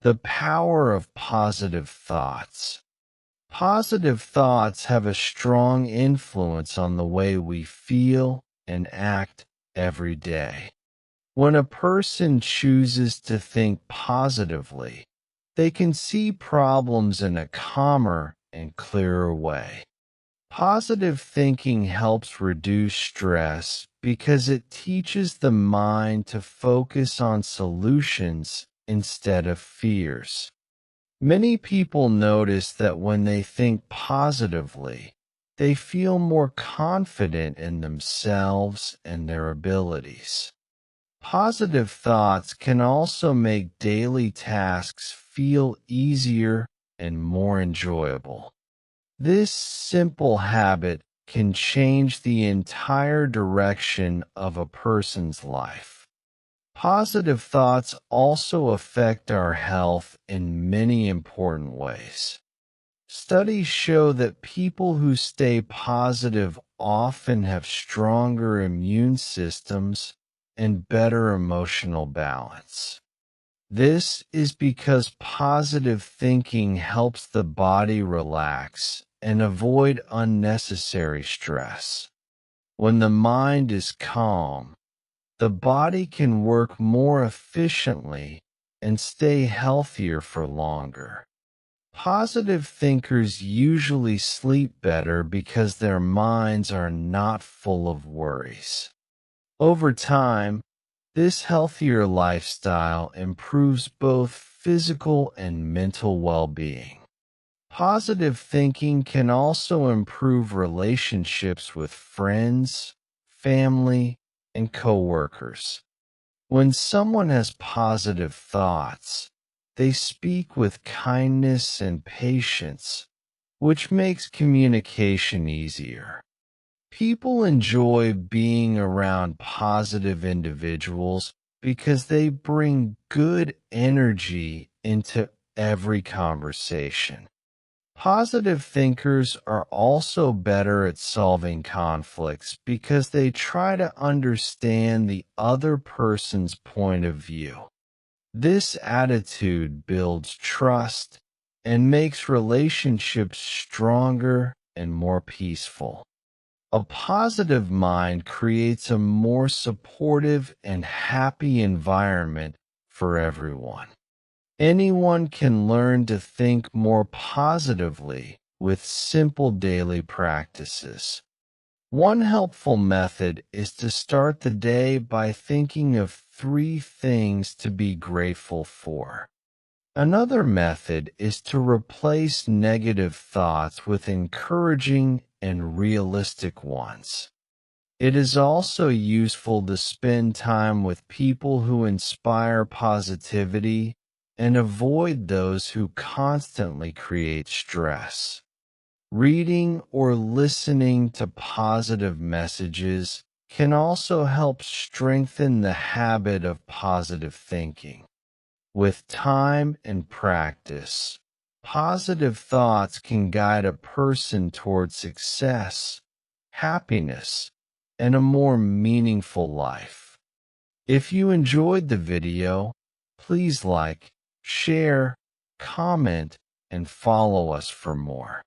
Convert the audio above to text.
The power of positive thoughts. Positive thoughts have a strong influence on the way we feel and act every day. When a person chooses to think positively, they can see problems in a calmer and clearer way. Positive thinking helps reduce stress because it teaches the mind to focus on solutions instead of fears. Many people notice that when they think positively, they feel more confident in themselves and their abilities. Positive thoughts can also make daily tasks feel easier and more enjoyable. This simple habit can change the entire direction of a person's life. Positive thoughts also affect our health in many important ways. Studies show that people who stay positive often have stronger immune systems and better emotional balance. This is because positive thinking helps the body relax and avoid unnecessary stress. When the mind is calm, the body can work more efficiently and stay healthier for longer. Positive thinkers usually sleep better because their minds are not full of worries. Over time, this healthier lifestyle improves both physical and mental well-being. Positive thinking can also improve relationships with friends, family, and coworkers. When someone has positive thoughts, they speak with kindness and patience, which makes communication easier. People enjoy being around positive individuals because they bring good energy into every conversation. Positive thinkers are also better at solving conflicts because they try to understand the other person's point of view. This attitude builds trust and makes relationships stronger and more peaceful. A positive mind creates a more supportive and happy environment for everyone. Anyone can learn to think more positively with simple daily practices. One helpful method is to start the day by thinking of 3 things to be grateful for. Another method is to replace negative thoughts with encouraging and realistic ones. It is also useful to spend time with people who inspire positivity and avoid those who constantly create stress. Reading or listening to positive messages can also help strengthen the habit of positive thinking. With time and practice, positive thoughts can guide a person toward success, happiness, and a more meaningful life. If you enjoyed the video, please like, share, comment, and follow us for more.